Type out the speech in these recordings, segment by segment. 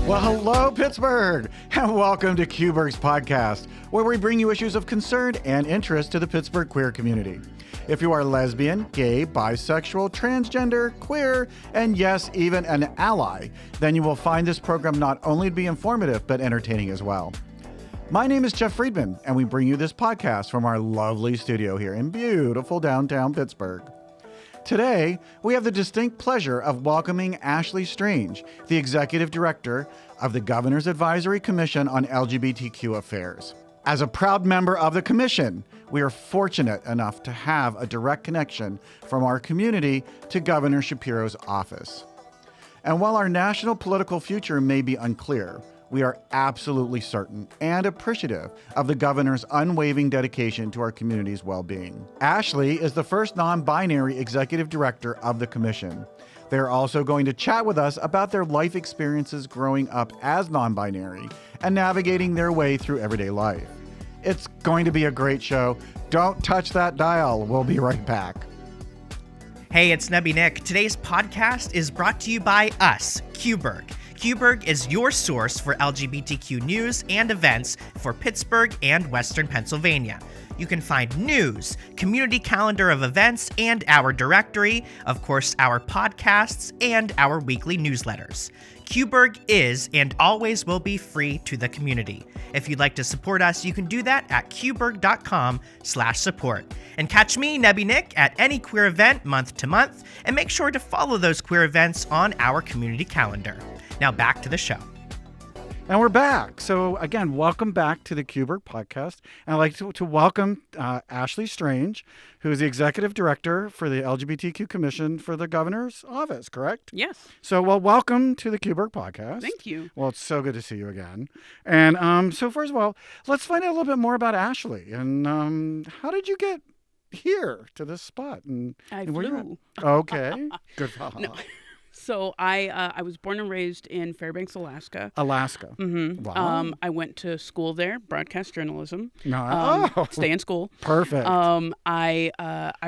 Well, hello, Pittsburgh, and welcome to QBurgh's Podcast, where we bring you issues of concern and interest to the Pittsburgh queer community. If you are lesbian, gay, bisexual, transgender, queer, and yes, even an ally, then you will find this program not only to be informative, but entertaining as well. My name is Jeff Friedman, and we bring you this podcast from our lovely studio here in beautiful downtown Pittsburgh. Today, we have the distinct pleasure of welcoming Ashleigh Strange, the Executive Director of the Governor's Advisory Commission on LGBTQ Affairs. As a proud member of the Commission, we are fortunate enough to have a direct connection from our community to Governor Shapiro's office. And while our national political future may be unclear, we are absolutely certain and appreciative of the governor's unwavering dedication to our community's well-being. Ashleigh is the first non-binary executive director of the commission. They're also going to chat with us about their life experiences growing up as non-binary and navigating their way through everyday life. It's going to be a great show. Don't touch that dial. We'll be right back. Hey, it's Nebby Nick. Today's podcast is brought to you by us, QBurgh. QBurgh is your source for LGBTQ news and events for Pittsburgh and Western Pennsylvania. You can find news, community calendar of events, and our directory, of course, our podcasts, and our weekly newsletters. QBurgh is and always will be free to the community. If you'd like to support us, you can do that at qburgh.com/support. And catch me, Nebby Nick, at any queer event month to month, and make sure to follow those queer events on our community calendar. Now back to the show. And we're back. So again, welcome back to the QBurgh Podcast. And I'd like to welcome Ashleigh Strange, who is the Executive Director for the LGBTQ Commission for the Governor's Office, correct? Yes. So, well, welcome to the QBurgh Podcast. Thank you. Well, it's so good to see you again. And so first of all, let's find out a little bit more about Ashleigh. And how did you get here to this spot? I where flew. Okay. Good. No. So I was born and raised in Fairbanks, Alaska. Alaska. Mm-hmm. Wow. I went to school there, broadcast journalism. No. Stay in school. Perfect. I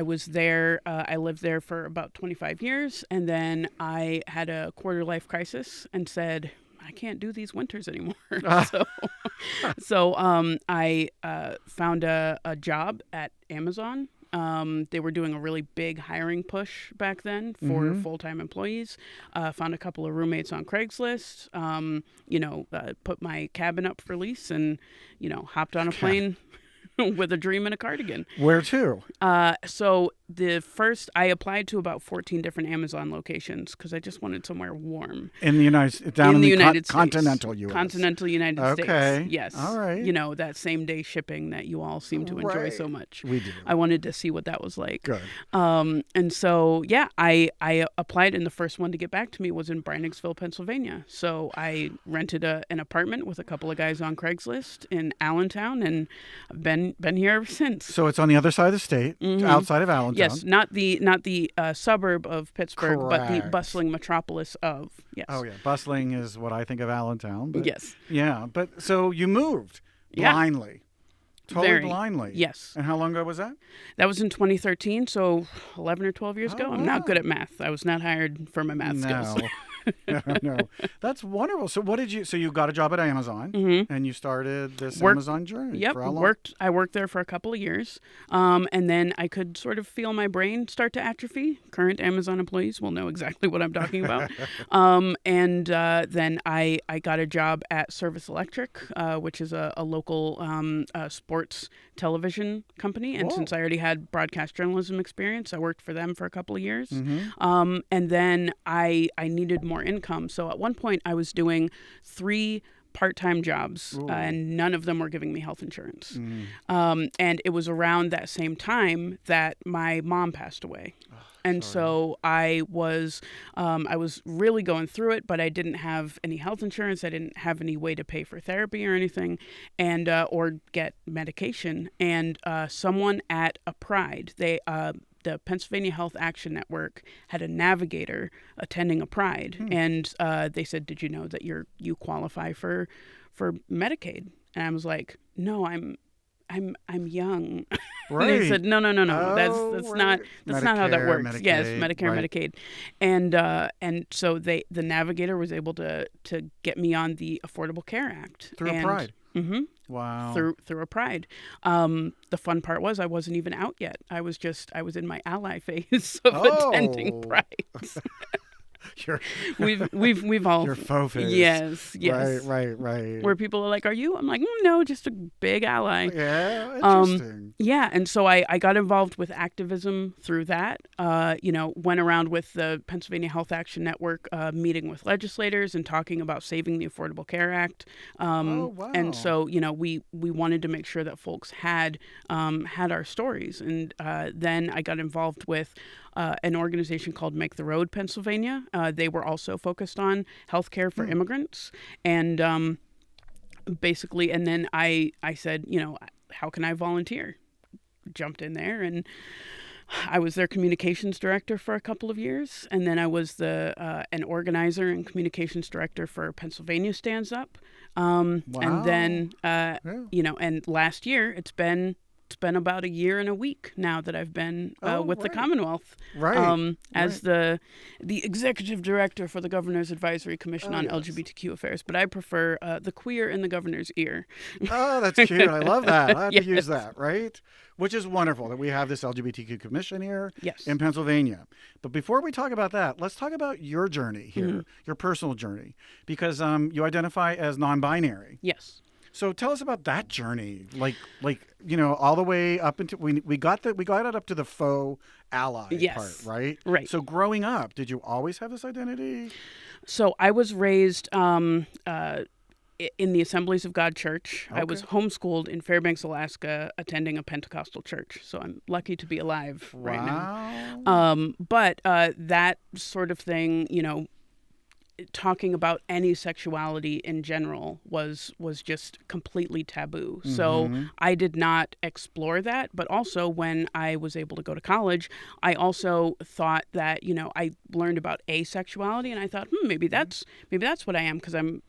was there. I lived there for about 25 years, and then I had a quarter-life crisis and said, I can't do these winters anymore. So I found a job at Amazon. They were doing a really big hiring push back then for full-time employees. Found a couple of roommates on Craigslist, put my cabin up for lease and, hopped on a plane with a dream and a cardigan. Where to? So I applied to about 14 different Amazon locations because I just wanted somewhere warm. In the United States? Continental U.S. Continental United States. Okay. Yes. All right. That same day shipping that you all seem to enjoy so much. We do. I wanted to see what that was like. Good. And so, I applied, and the first one to get back to me was in Brannigsville, Pennsylvania. So I rented an apartment with a couple of guys on Craigslist in Allentown, and I've been here ever since. So it's on the other side of the state, outside of Allentown. Yes, not the suburb of Pittsburgh, but the Correct. bustling metropolis of. Yes. Oh yeah, bustling is what I think of Allentown. But, Yes. Yeah, but so you moved Yeah. blindly, totally Very. blindly. Yes. And how long ago was that? That was in 2013, so 11 or 12 years ago. I'm not good at math. I was not hired for my math skills. No, that's wonderful. So you got a job at Amazon and you started this Amazon journey. Yep, For how long? I worked there for a couple of years, and then I could sort of feel my brain start to atrophy. Current Amazon employees will know exactly what I'm talking about. Then I got a job at Service Electric, which is a local sports television company, and since I already had broadcast journalism experience, I worked for them for a couple of years. And then I needed more income. So at one point I was doing 3 part-time jobs, and none of them were giving me health insurance. And it was around that same time that my mom passed away. And so I was really going through it, but I didn't have any health insurance. I didn't have any way to pay for therapy or anything, and or get medication. And someone at a Pride, the Pennsylvania Health Action Network had a navigator attending a Pride, and they said, "Did you know that you qualify for Medicaid?" And I was like, "No, I'm young." Right. And they said, no. Oh, That's right. not how that Medicare, works. Yes, Medicaid, Medicare, right. Medicaid. And so the navigator was able to get me on the Affordable Care Act. Through a Pride. Mm-hmm. Wow. Through a Pride. The fun part was I wasn't even out yet. I was in my ally phase of attending Prides. We've all your faux phase. Yes. Right. Where people are like, "Are you?" I'm like, "No, just a big ally." Yeah, interesting. Yeah, and so I got involved with activism through that. Went around with the Pennsylvania Health Action Network, meeting with legislators and talking about saving the Affordable Care Act. Wow. And so we wanted to make sure that folks had our stories. And then I got involved with an organization called Make the Road Pennsylvania. They were also focused on healthcare for immigrants. And basically, and then I said, how can I volunteer? Jumped in there, and I was their communications director for a couple of years. And then I was an organizer and communications director for Pennsylvania Stands Up. Wow. And then, and last year it's been about a year and a week now that I've been with the Commonwealth, as the executive director for the Governor's Advisory Commission on LGBTQ Affairs. But I prefer the queer in the governor's ear. Oh, that's cute. I love that. I have to use that, right? Which is wonderful that we have this LGBTQ commission here in Pennsylvania. But before we talk about that, let's talk about your journey here, your personal journey, because you identify as non-binary. Yes. So tell us about that journey, like all the way up into we got it up to the faux ally part, right? Right. So growing up, did you always have this identity? So I was raised in the Assemblies of God Church. Okay. I was homeschooled in Fairbanks, Alaska, attending a Pentecostal church. So I'm lucky to be alive right now. But that sort of thing, talking about any sexuality in general was just completely taboo. Mm-hmm. So I did not explore that. But also when I was able to go to college, I also thought that, I learned about asexuality, and I thought, maybe that's what I am, because I'm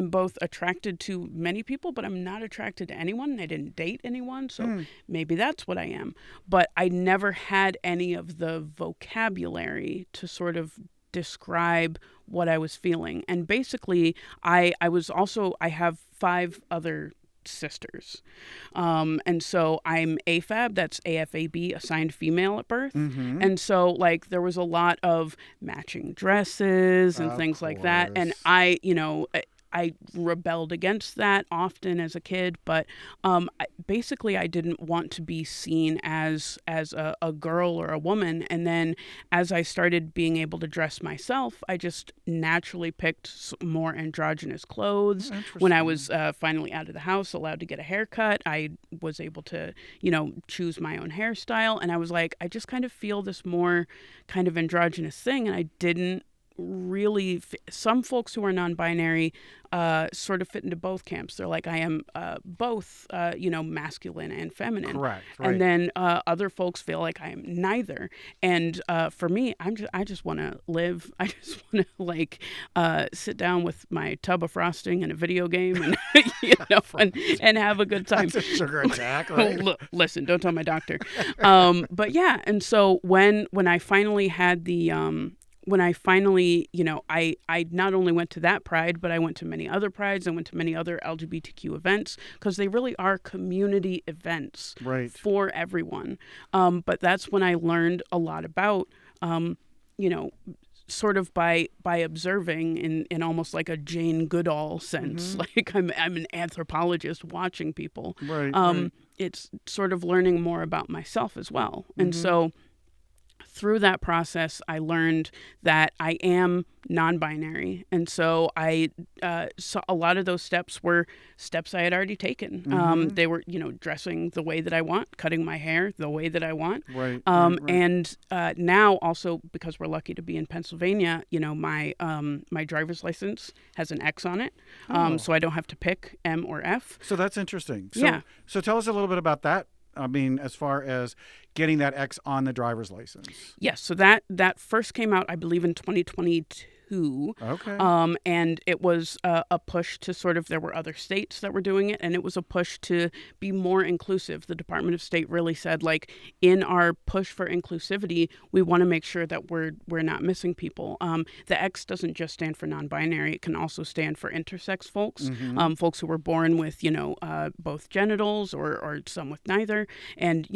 both attracted to many people, but I'm not attracted to anyone, and I didn't date anyone. So maybe that's what I am. But I never had any of the vocabulary to sort of describe what I was feeling. And basically, I have 5 other sisters. And so I'm AFAB, that's AFAB, assigned female at birth. Mm-hmm. And so there was a lot of matching dresses and things like that. And I rebelled against that often as a kid, but I didn't want to be seen as a girl or a woman. And then as I started being able to dress myself, I just naturally picked more androgynous clothes. When I was finally out of the house, allowed to get a haircut, I was able to, choose my own hairstyle. And I was like, I just kind of feel this more kind of androgynous thing. And I didn't really some folks who are non-binary sort of fit into both camps. They're like, I am both masculine and feminine. Correct. Right. And then other folks feel like I am neither. And for me, I just want to live. I just want to sit down with my tub of frosting and a video game and and have a good time. That's a sugar attack, right? Listen, don't tell my doctor. But yeah, and so when I finally had the I not only went to that Pride, but I went to many other Prides. I went to many other LGBTQ events, because they really are community events for everyone. But that's when I learned a lot about, sort of by observing in almost like a Jane Goodall sense. Mm-hmm. Like I'm an anthropologist watching people. Right. It's sort of learning more about myself as well. Mm-hmm. And so through that process, I learned that I am non-binary. And so I saw a lot of those steps were steps I had already taken. Mm-hmm. They were, dressing the way that I want, cutting my hair the way that I want. Right. And now also, because we're lucky to be in Pennsylvania, my driver's license has an X on it. So I don't have to pick M or F. So that's interesting. So tell us a little bit about that. I mean, as far as getting that X on the driver's license. Yes. So that first came out, I believe, in 2022. who. Okay. And it was a push to sort of, there were other states that were doing it, and it was a push to be more inclusive. The Department of State really said, like, in our push for inclusivity, we want to make sure that we're not missing people. The X doesn't just stand for non-binary; it can also stand for intersex folks, folks who were born with, both genitals or some with neither. And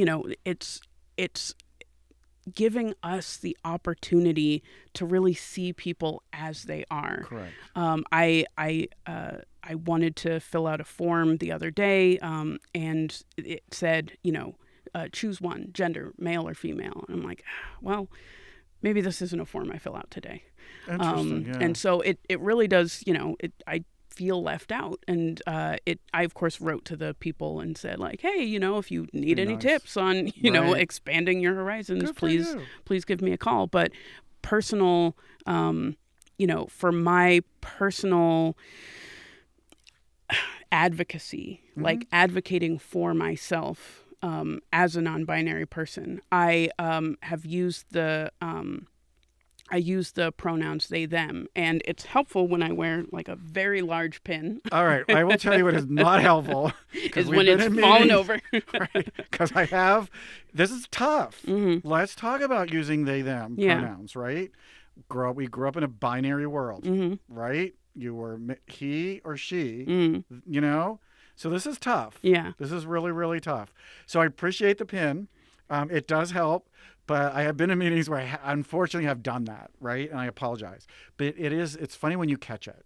it's giving us the opportunity to really see people as they are. Correct. I wanted to fill out a form the other day, and it said, choose one, gender, male or female. And I'm like, well, maybe this isn't a form I fill out today. Interesting. Yeah. And so it really does, I feel left out. And I, of course, wrote to the people and said, like, hey, if you need any tips on, expanding your horizons, please give me a call. But personal, for my personal advocacy, like advocating for myself as a non-binary person, I have used I use the pronouns they, them, and it's helpful when I wear like a very large pin. All right, I will tell you what is not helpful. Is when it's fallen over. Right, because this is tough. Let's talk about using they, them pronouns, right? We grew up in a binary world, right? You were he or she, So this is tough. Yeah. This is really, really tough. So I appreciate the pin. It does help. But I have been in meetings where I unfortunately have done that, right? And I apologize. But it's funny when you catch it,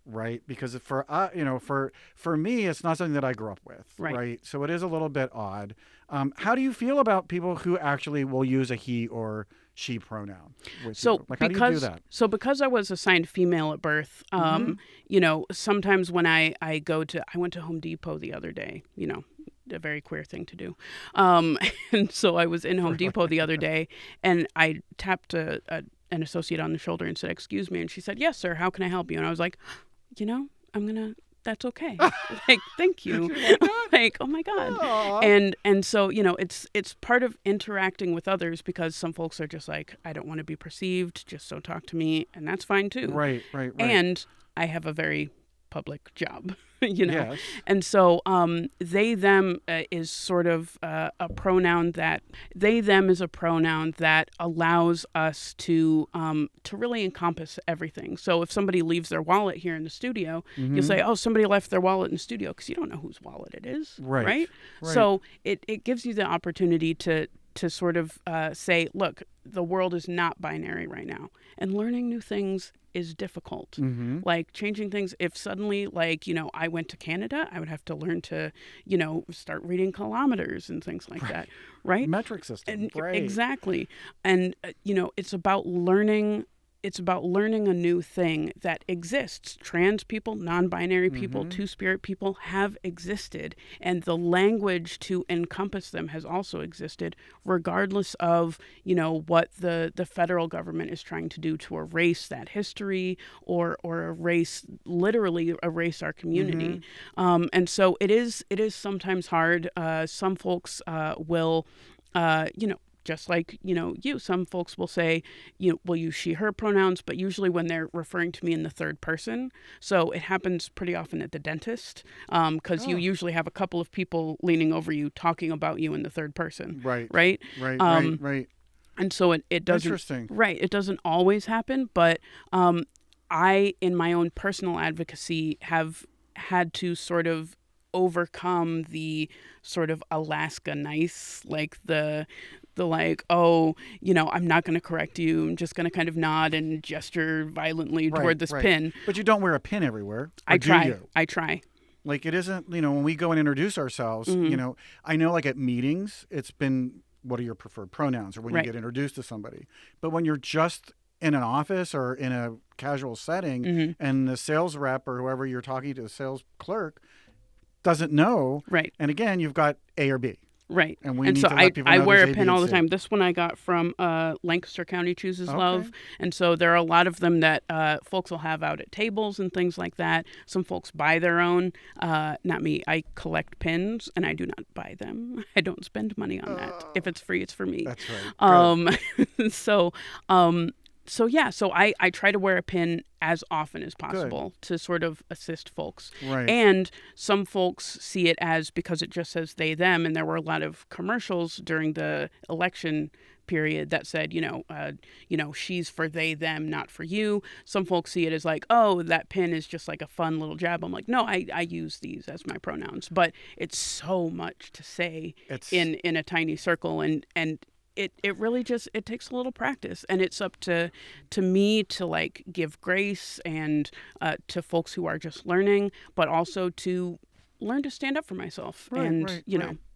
right? Because for me, it's not something that I grew up with, right? So it is a little bit odd. How do you feel about people who actually will use a he or she pronoun with you? Like, how do you do that? So because I was assigned female at birth, sometimes when I went to Home Depot the other day, a very queer thing to do. And so I was in Home Depot the other day, and I tapped an associate on the shoulder and said, "Excuse me." And she said, "Yes, sir. How can I help you?" And I was like, that's okay. Like, thank you. Like, oh my God. Aww. And so, it's part of interacting with others, because some folks are just like, I don't want to be perceived, just don't talk to me. And that's fine too. Right. And I have a very public job, Yes. And so they, them is sort of a pronoun that allows us to really encompass everything. So if somebody leaves their wallet here in the studio, you'll say, oh, somebody left their wallet in the studio, because you don't know whose wallet it is. Right. So it gives you the opportunity to sort of say, look, the world is not binary right now, and learning new things is difficult. Like changing things. If suddenly, I went to Canada, I would have to learn to, start reading kilometers and things like that, right? Metric system, right? Exactly. And it's about learning. It's about learning a new thing that exists. Trans people, non-binary people, two-spirit people have existed, and the language to encompass them has also existed, regardless of, what the federal government is trying to do to erase that history or literally erase our community. And so it is sometimes hard. Some folks will, just like, some folks will say, will use she, her pronouns, but usually when they're referring to me in the third person. So it happens pretty often at the dentist, because you usually have a couple of people leaning over you talking about you in the third person. Right. And so it doesn't. Interesting. Right. It doesn't always happen, but I, in my own personal advocacy, have had to sort of overcome the sort of Alaska nice, like the like, oh, I'm not going to correct you. I'm just going to kind of nod and gesture violently toward this pin. But you don't wear a pin everywhere. I try. Like, it isn't, when we go and introduce ourselves, I know, like, at meetings, it's been, what are your preferred pronouns, or when you get introduced to somebody. But when you're just in an office or in a casual setting, and the sales rep or whoever you're talking to, the sales clerk, doesn't know. Right. And again, you've got A or B. Right. And we need so to let people know I wear there's a pin all the ABC. time. This one I got from Lancaster County Chooses Love. And so there are a lot of them that folks will have out at tables and things like that. Some folks buy their own. Not me. I collect pins, and I do not buy them. I don't spend money on that. If it's free, it's for me. That's right. So I try to wear a pin as often as possible to sort of assist folks. Right. And some folks see it as because it just says they, them, and there were a lot of commercials during the election period that said, she's for they, them, not for you. Some folks see it as like, oh, that pin is just like a fun little jab. I'm like, no, I use these as my pronouns. But it's so much to say in a tiny circle, and it really just, it takes a little practice, and it's up to me to like give grace and to folks who are just learning, but also to learn to stand up for myself and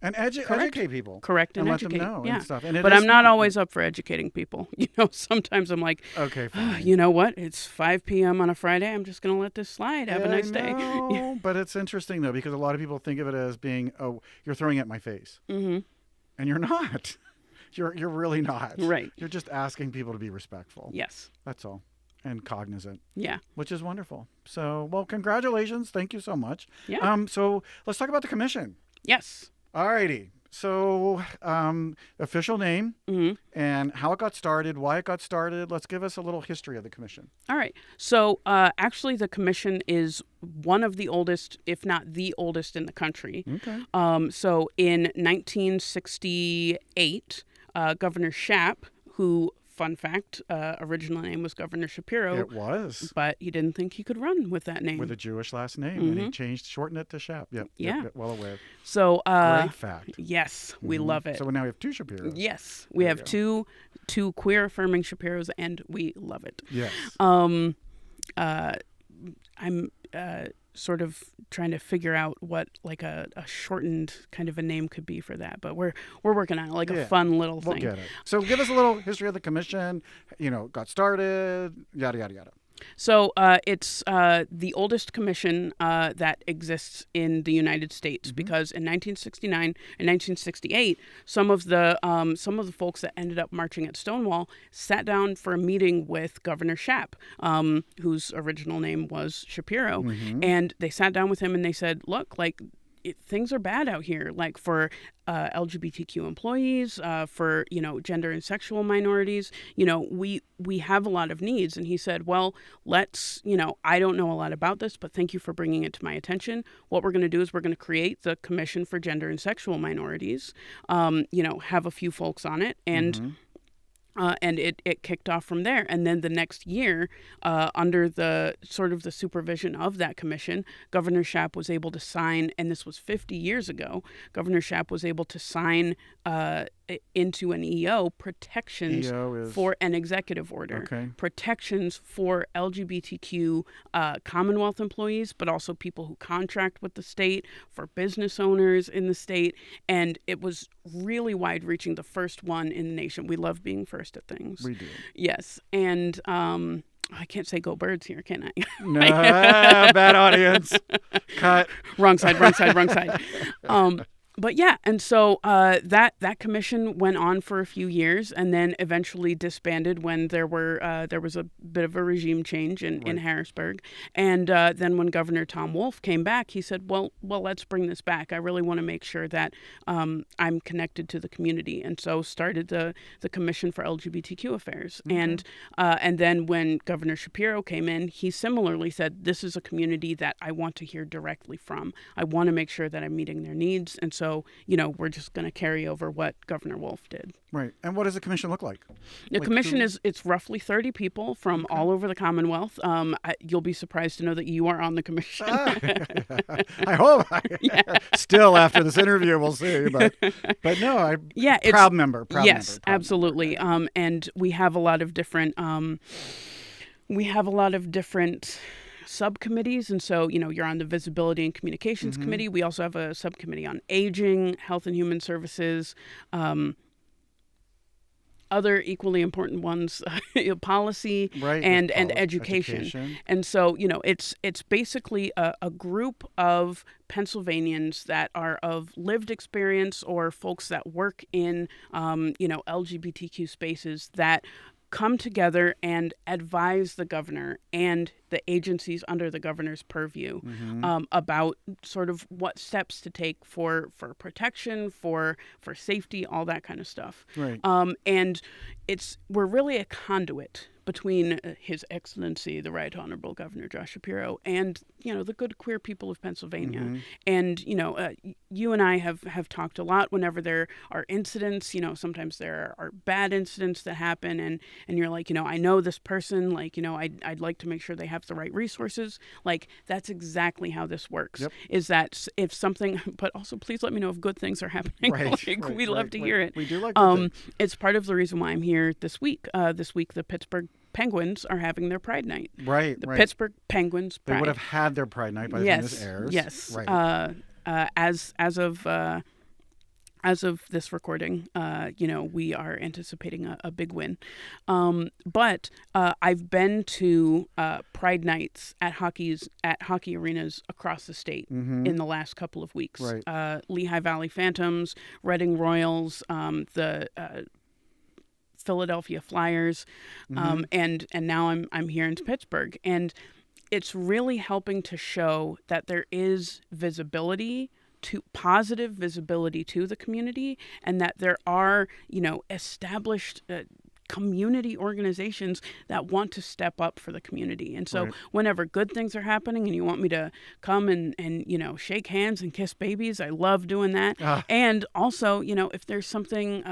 and educate people, correct, and let educate them know and stuff. But I'm not always up for educating people. Sometimes I'm like, okay, fine. You know what? It's 5 p.m. on a Friday. I'm just gonna let this slide. Have a nice day. But it's interesting though, because a lot of people think of it as being, oh, you're throwing it at my face, and you're not. You're really not. Right. You're just asking people to be respectful. Yes. That's all. And cognizant. Yeah. Which is wonderful. So, well, congratulations. Thank you so much. Yeah. So let's talk about the commission. Yes. All righty. So, official name and how it got started, why it got started. Let's give us a little history of the commission. All right. So, actually, the commission is one of the oldest, if not the oldest in the country. Okay. So, in 1968, Governor Shap, who, fun fact, original name was Governor Shapiro. It was. But he didn't think he could run with that name. With a Jewish last name. And he shortened it to Shap. Yep. Yeah. Yep, well aware. So, great fact. Yes, we love it. So now we have 2 Shapiros. Yes, we have two queer affirming Shapiros, and we love it. Yes. I'm sort of trying to figure out what like a shortened kind of a name could be for that, but we're working on it, like a fun little thing. We'll get it. So give us a little history of the commission, got started, yada, yada, yada. So it's the oldest commission that exists in the United States, because in 1969 and 1968, some of the folks that ended up marching at Stonewall sat down for a meeting with Governor Shap, whose original name was Shapiro, and they sat down with him and they said, look, like, things are bad out here, like for LGBTQ employees, for, gender and sexual minorities. We have a lot of needs. And he said, well, let's, I don't know a lot about this, but thank you for bringing it to my attention. What we're going to do is we're going to create the Commission for Gender and Sexual Minorities, have a few folks on it, and it kicked off from there. And then the next year, under the sort of the supervision of that commission, Governor Shap was able to sign, and this was 50 years ago, Governor Shap was able to sign into an EO protections for an executive order, protections for LGBTQ Commonwealth employees, but also people who contract with the state, for business owners in the state. And it was really wide-reaching, the first one in the nation. We love being first at things. We do. Yes. And I can't say go birds here, can I? No, bad audience. Cut. Wrong side. But yeah, and so that commission went on for a few years, and then eventually disbanded when there was a bit of a regime change in Harrisburg. And then when Governor Tom Wolf came back, he said, well, let's bring this back. I really want to make sure that I'm connected to the community, and so started the Commission for LGBTQ Affairs. And then when Governor Shapiro came in, he similarly said, this is a community that I want to hear directly from. I want to make sure that I'm meeting their needs, and so we're just going to carry over what Governor Wolf did. Right. And what does the commission look like? The commission it's roughly 30 people from all over the Commonwealth. You'll be surprised to know that you are on the commission. I hope. Still, after this interview, we'll see. But no, proud member. Yes, absolutely. And we have a lot of different. Subcommittees, and so you're on the Visibility and Communications Committee. We also have a subcommittee on aging, health and human services, other equally important ones, policy, and education. And so it's basically a group of Pennsylvanians that are of lived experience, or folks that work in LGBTQ spaces, that come together and advise the governor and the agencies under the governor's purview about sort of what steps to take for protection, for safety, all that kind of stuff. Right. And we're really a conduit between His Excellency, the Right Honorable Governor Josh Shapiro, and, the good queer people of Pennsylvania. And, you and I have talked a lot whenever there are incidents, sometimes there are bad incidents that happen, and you're like, I know this person, like, I'd like to make sure they have the right resources. Like, that's exactly how this works. Yep. Is that if something, but also please let me know if good things are happening. We love to hear it. We do like to It's part of the reason why I'm here this week. This week, the Pittsburgh Penguins are having their Pride Night. Right. The Pittsburgh Penguins Pride. They would have had their Pride Night by the time this airs. Yes. Right. As of this recording, we are anticipating a big win. But I've been to Pride Nights at hockey arenas across the state in the last couple of weeks. Right. Lehigh Valley Phantoms, Reading Royals, the Philadelphia Flyers, and now I'm here in Pittsburgh, and it's really helping to show that there is positive visibility to the community, and that there are, established community organizations that want to step up for the community. And so whenever good things are happening and you want me to come and shake hands and kiss babies, I love doing that. And also, if there's something,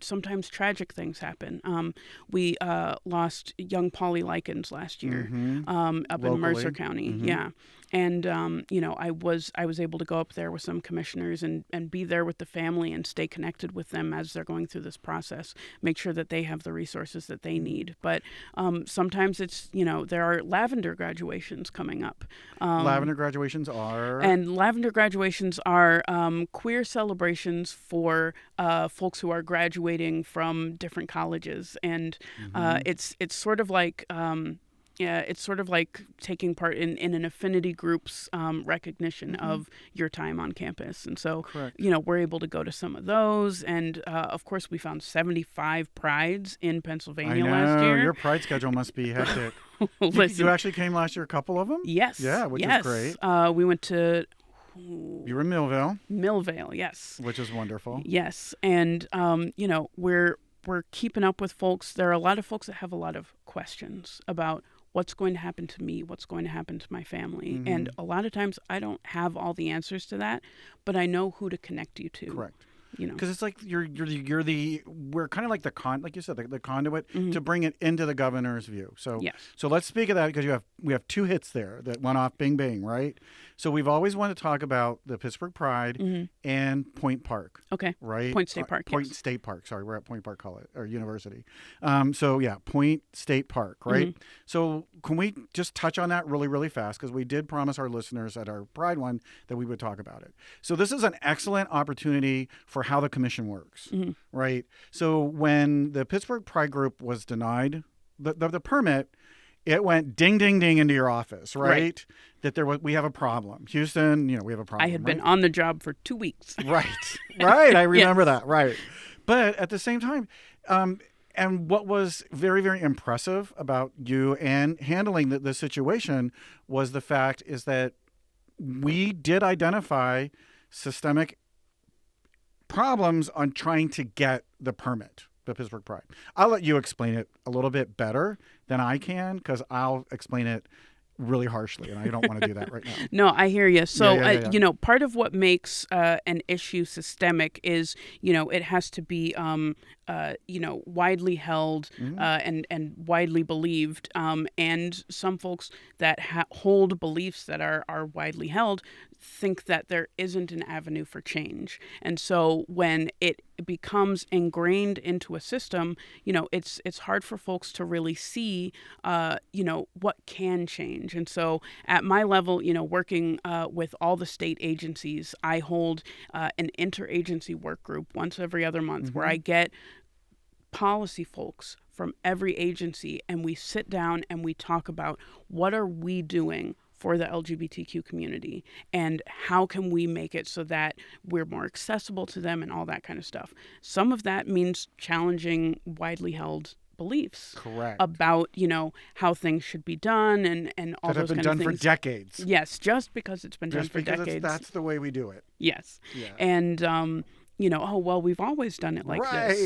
sometimes tragic things happen. We lost young Polly Likens last year up Locally. in Mercer County. Yeah. And, I was able to go up there with some commissioners and be there with the family and stay connected with them as they're going through this process, make sure that they have the resources that they need. But sometimes it's, there are lavender graduations coming up. Lavender graduations are? And lavender graduations are queer celebrations for folks who are graduating from different colleges. And it's sort of like... it's sort of like taking part in an affinity group's recognition of your time on campus. And so, we're able to go to some of those. And, of course, we found 75 prides in Pennsylvania last year. Your pride schedule must be hectic. Listen, you actually came last year, a couple of them? Yes. Yeah, which is great. We went to... You were in Millvale. Millvale, yes. Which is wonderful. Yes. And, we're keeping up with folks. There are a lot of folks that have a lot of questions about what's going to happen to me, what's going to happen to my family. And a lot of times I don't have all the answers to that, but I know who to connect you to. Correct. Because it's like we're kind of like like you said, the conduit to bring it into the governor's view. So so let's speak of that, because we have two hits there that went off bing bang, right? So we've always wanted to talk about the Pittsburgh Pride and Point Park. Okay. Right. Point State Park. Point State Park. Sorry, we're at Point Park College or University. Point State Park. Right. So can we just touch on that really, really fast, because we did promise our listeners at our Pride one that we would talk about it. So this is an excellent opportunity for how the commission works, right? So when the Pittsburgh Pride Group was denied the permit, it went ding, ding, ding into your office, right? That we have a problem. Houston, we have a problem. I had been on the job for 2 weeks. Right. I remember that. Right. But at the same time, and what was very, very impressive about you and handling the situation was the fact is that we did identify systemic problems on trying to get the permit, the Pittsburgh Pride. I'll let you explain it a little bit better than I can, because I'll explain it really harshly, and I don't want to do that right now. No, I hear you. So, yeah. Part of what makes an issue systemic is, it has to be, widely held and widely believed. And some folks that hold beliefs that are widely held think that there isn't an avenue for change. And so when it becomes ingrained into a system, it's hard for folks to really see, what can change. And so at my level, working with all the state agencies, I hold an interagency work group once every other month where I get policy folks from every agency, and we sit down and we talk about what are we doing for the LGBTQ community, and how can we make it so that we're more accessible to them and all that kind of stuff. Some of that means challenging widely held beliefs. Correct. About, how things should be done and all that those kind of things. That have been done for decades. Yes, just because it's been done for decades. That's the way we do it. Yes. Yeah. And, oh, well, we've always done it like this.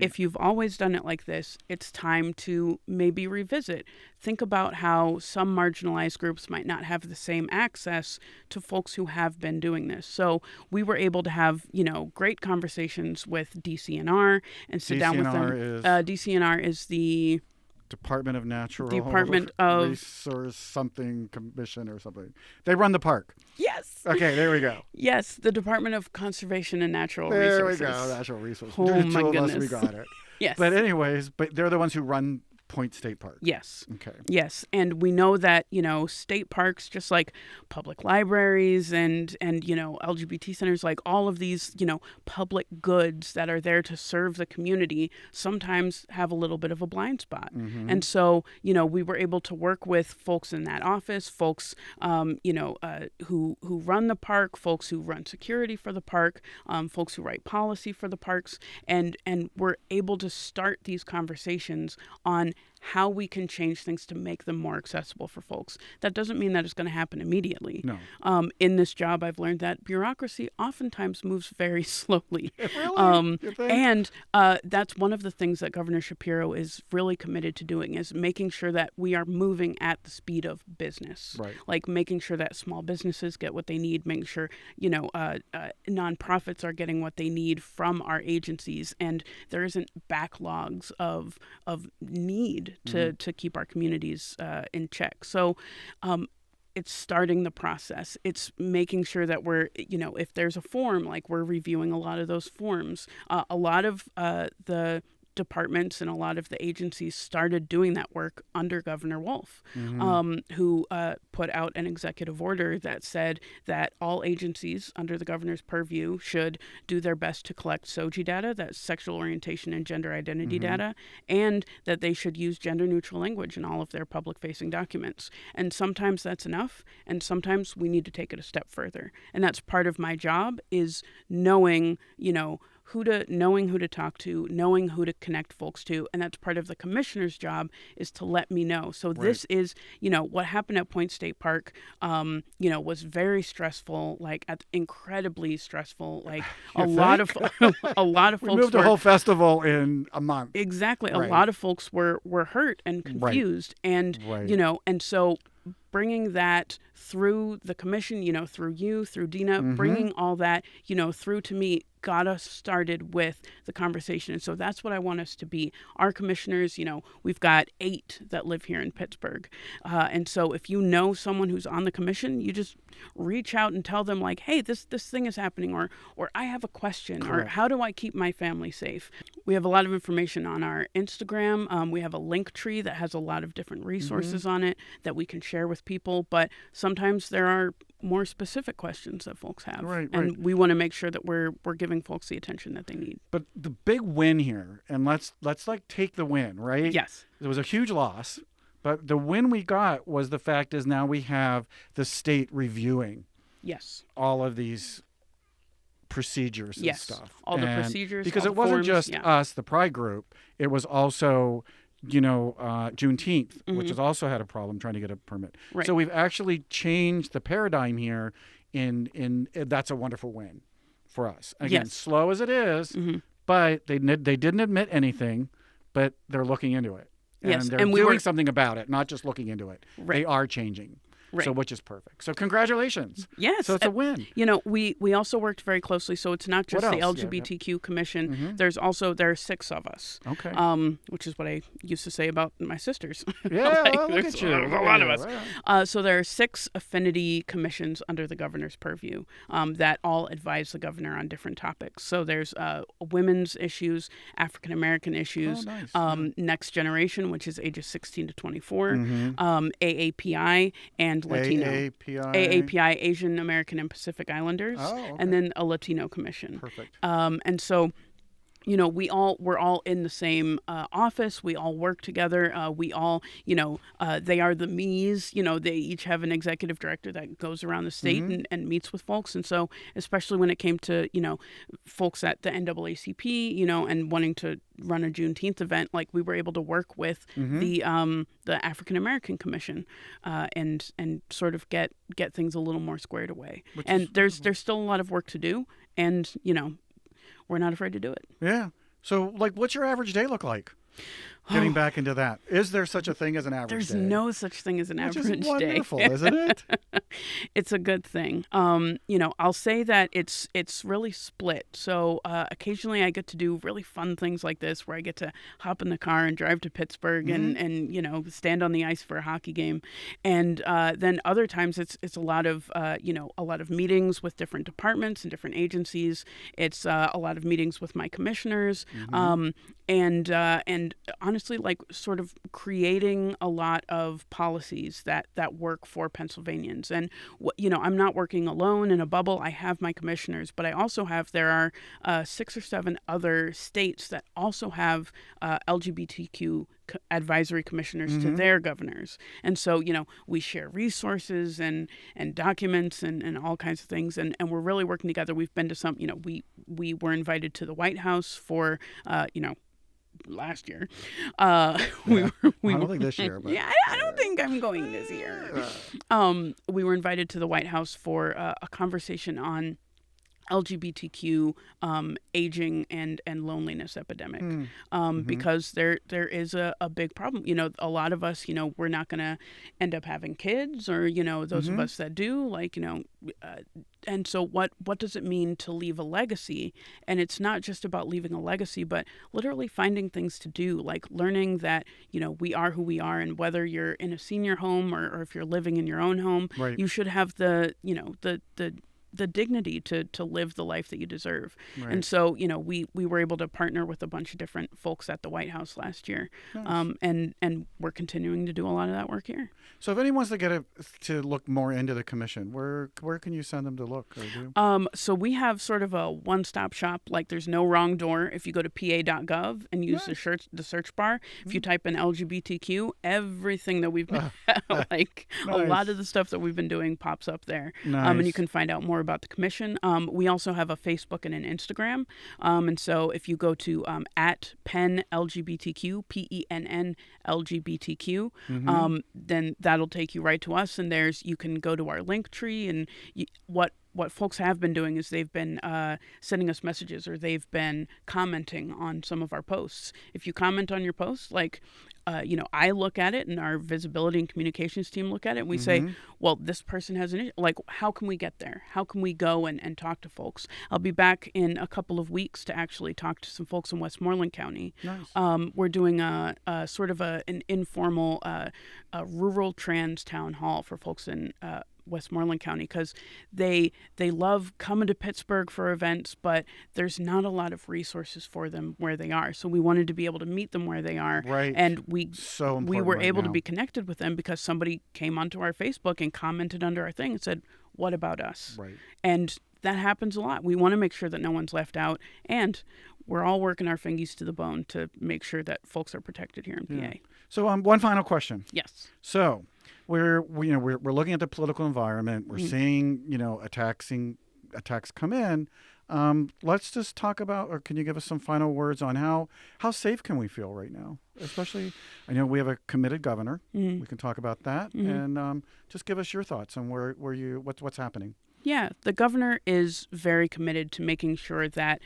If you've always done it like this, it's time to maybe revisit. Think about how some marginalized groups might not have the same access to folks who have been doing this. So we were able to have, great conversations with DCNR and sit down with them. DCNR is the Department of Natural Resource something commission or something. They run the park. Yes. Okay, there we go. Yes, the Department of Conservation and Natural Resources. There we go, natural resources. Oh, my goodness. We got it. Yes. But anyways, they're the ones who run Point State Park. Yes. Okay. Yes. And we know that, state parks, just like public libraries and LGBT centers, like all of these, public goods that are there to serve the community sometimes have a little bit of a blind spot. Mm-hmm. And so, we were able to work with folks in that office, folks, who run the park, folks who run security for the park, folks who write policy for the parks, and we're able to start these conversations on how we can change things to make them more accessible for folks. That doesn't mean that it's going to happen immediately. No. In this job, I've learned that bureaucracy oftentimes moves very slowly. Really? And that's one of the things that Governor Shapiro is really committed to doing, is making sure that we are moving at the speed of business. Right. Like making sure that small businesses get what they need, making sure, nonprofits are getting what they need from our agencies, and there isn't backlogs of need to keep our communities in check. So it's starting the process. It's making sure that we're, if there's a form, like we're reviewing a lot of those forms. A lot of the departments and a lot of the agencies started doing that work under Governor Wolf, who put out an executive order that said that all agencies under the governor's purview should do their best to collect SOGI data, that's sexual orientation and gender identity data, and that they should use gender-neutral language in all of their public-facing documents. And sometimes that's enough, and sometimes we need to take it a step further. And that's part of my job, is knowing, who to talk to, knowing who to connect folks to. And that's part of the commissioner's job, is to let me know. So this is, what happened at Point State Park, was very stressful, like incredibly stressful, like a lot of folks we moved a whole festival in a month. Exactly. A lot of folks were hurt and confused. And, and so bringing that through the commission, through you, through Dina, bringing all that, through to me, got us started with the conversation. And so that's what I want us to be. Our commissioners, we've got 8 that live here in Pittsburgh. And so if you know someone who's on the commission, you just reach out and tell them, like, hey, this thing is happening, or I have a question, or how do I keep my family safe? We have a lot of information on our Instagram. We have a link tree that has a lot of different resources on it that we can share with people. But sometimes there are more specific questions that folks have. And we want to make sure that we're giving folks the attention that they need. But the big win here, and let's like take the win, right? Yes. It was a huge loss, but the win we got was the fact is now we have the state reviewing all of these procedures and stuff. All the procedures. Because all it wasn't forms, just us, the Pride group. It was also Juneteenth, which has also had a problem trying to get a permit. Right. So we've actually changed the paradigm here. In that's a wonderful win for us. Again, slow as it is, but they didn't admit anything, but they're looking into it. And they're doing something about it, not just looking into it. They are changing. So which is perfect. So congratulations. Yes. So it's a win. We also worked very closely. So it's not just the LGBTQ commission. There are 6 of us. Okay. Which is what I used to say about my sisters. Yeah, look at you. There's a lot of us. So there are 6 affinity commissions under the governor's purview that all advise the governor on different topics. So there's women's issues, African American issues, Next Generation, which is ages 16 to 24, AAPI, and Latino. AAPI, Asian American and Pacific Islanders, and then a Latino commission. Perfect. And so, we're all in the same office. We all work together. We all, they are the me's. They each have an executive director that goes around the state and meets with folks. And so, especially when it came to, folks at the NAACP, and wanting to run a Juneteenth event, like we were able to work with the African American Commission and sort of get things a little more squared away. There's still a lot of work to do, and we're not afraid to do it. Yeah. So, like, what's your average day look like? Getting back into that. Is there such a thing as an average day? There's no such thing as an average day. Which is wonderful, isn't it? It's a good thing. I'll say that it's really split. So occasionally I get to do really fun things like this where I get to hop in the car and drive to Pittsburgh and stand on the ice for a hockey game. And then other times it's a lot of meetings with different departments and different agencies. It's a lot of meetings with my commissioners. And honestly, like sort of creating a lot of policies that work for Pennsylvanians. And, I'm not working alone in a bubble. I have my commissioners, but I also there are 6 or 7 other states that also have LGBTQ advisory commissioners to their governors. And so, we share resources and documents and all kinds of things. And we're really working together. We've been to some, we were invited to the White House for, last year. I don't think this year. But... Yeah, I don't think I'm going this year. We were invited to the White House for a conversation on LGBTQ aging and loneliness epidemic because there is a big problem. A lot of us, we're not going to end up having kids or, those of us that do, and so what does it mean to leave a legacy? And it's not just about leaving a legacy, but literally finding things to do, like learning that, we are who we are. And whether you're in a senior home or if you're living in your own home, right. You should have the dignity to live the life that you deserve. Right. And so, we were able to partner with a bunch of different folks at the White House last year. Nice. And we're continuing to do a lot of that work here. So if anyone wants to look more into the commission, where can you send them to look or do? So we have sort of a one-stop shop. Like there's no wrong door. If you go to pa.gov and use the search bar, if you type in LGBTQ, everything that we've been Nice. A lot of the stuff that we've been doing pops up there. Nice. And you can find out more about the commission. We also have a Facebook and an Instagram. And so if you go to at Penn LGBTQ, PENN LGBTQ, then that'll take you right to us. And you can go to our link tree. And what folks have been doing is they've been sending us messages or they've been commenting on some of our posts. If you comment on your posts, I look at it and our visibility and communications team look at it and we say, well, this person has an issue. Like, how can we get there? How can we go and talk to folks? I'll be back in a couple of weeks to actually talk to some folks in Westmoreland County. Nice. We're doing a sort of an informal rural trans town hall for folks in Westmoreland County because they love coming to Pittsburgh for events, but there's not a lot of resources for them where they are. So we wanted to be able to meet them where they are. Right. And we were able to now. be connected with them because somebody came onto our Facebook and commented under our thing and said, what about us? Right. And that happens a lot. We want to make sure that no one's left out. And we're all working our fingies to the bone to make sure that folks are protected here in PA. So one final question. Yes. So we're looking at the political environment. We're seeing attacks come in. Let's just talk about, or can you give us some final words on how safe can we feel right now? Especially, I know we have a committed governor. We can talk about that, and just give us your thoughts on what's happening. Yeah, the governor is very committed to making sure that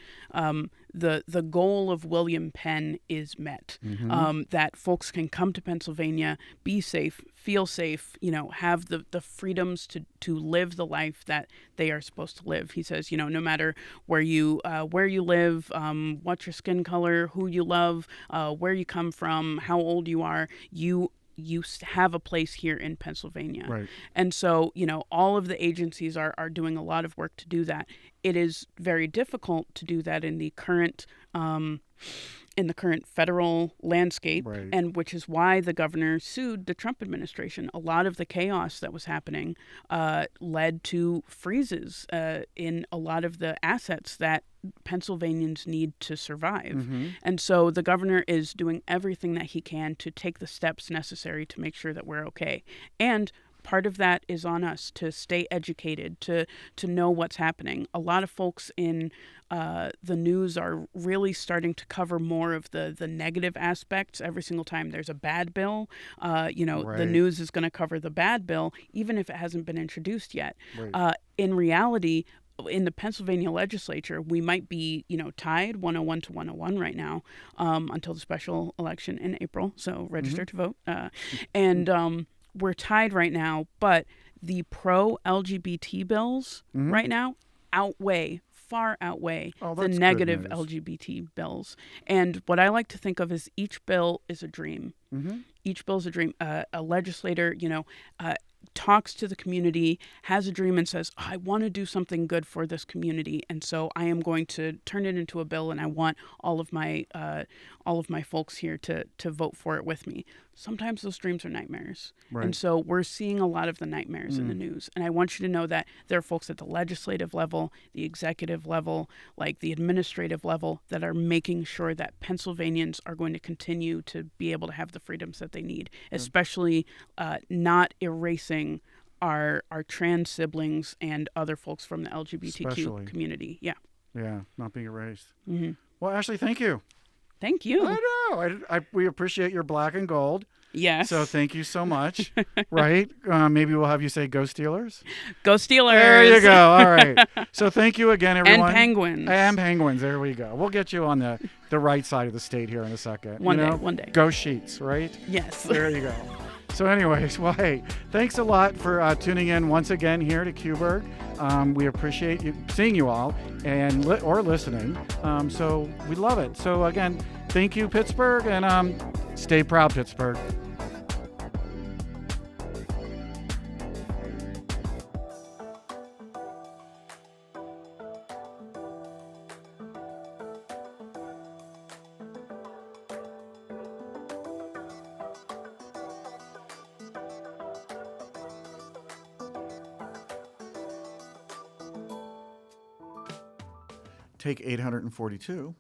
the goal of William Penn is met, that folks can come to Pennsylvania, be safe, feel safe, have the freedoms to live the life that they are supposed to live. He says, no matter where you live, what's your skin color, who you love, where you come from, how old you are, you have a place here in Pennsylvania. Right. And so, all of the agencies are doing a lot of work to do that. It is very difficult to do that in the current federal landscape, right. And which is why the governor sued the Trump administration. A lot of the chaos that was happening led to freezes in a lot of the assets that Pennsylvanians need to survive. And so the governor is doing everything that he can to take the steps necessary to make sure that we're okay. And part of that is on us to stay educated, to know what's happening. A lot of folks in the news are really starting to cover more of the negative aspects. Every single time there's a bad bill, Right. The news is going to cover the bad bill, even if it hasn't been introduced yet. Right. In reality, in the Pennsylvania legislature, we might be, tied 101 to 101 right now until the special election in April. So register to vote. And we're tied right now, but the pro-LGBT bills right now far outweigh the negative LGBT bills. And what I like to think of is each bill is a dream. Each bill is a dream. A legislator, talks to the community, has a dream, and says, I want to do something good for this community, and so I am going to turn it into a bill, and I want all of my folks here to vote for it with me. Sometimes those dreams are nightmares. Right. And so we're seeing a lot of the nightmares in the news. And I want you to know that there are folks at the legislative level, the executive level, like the administrative level, that are making sure that Pennsylvanians are going to continue to be able to have the freedoms that they need, especially not erasing our trans siblings and other folks from the LGBTQ community. Yeah. Yeah, not being erased. Well, Ashleigh, thank you. Thank you. I know. We appreciate your black and gold. Yes. So thank you so much. Right? Maybe we'll have you say go Steelers. Go Steelers. There you go. All right. So thank you again, everyone. And Penguins. And Penguins. There we go. We'll get you on the right side of the state here in a second. One day. Go Sheets, right? Yes. There you go. So anyways, well, hey, thanks a lot for tuning in once again here to QBurgh. We appreciate seeing you all and or listening. So we love it. So again, thank you, Pittsburgh, and stay proud, Pittsburgh. Take 842.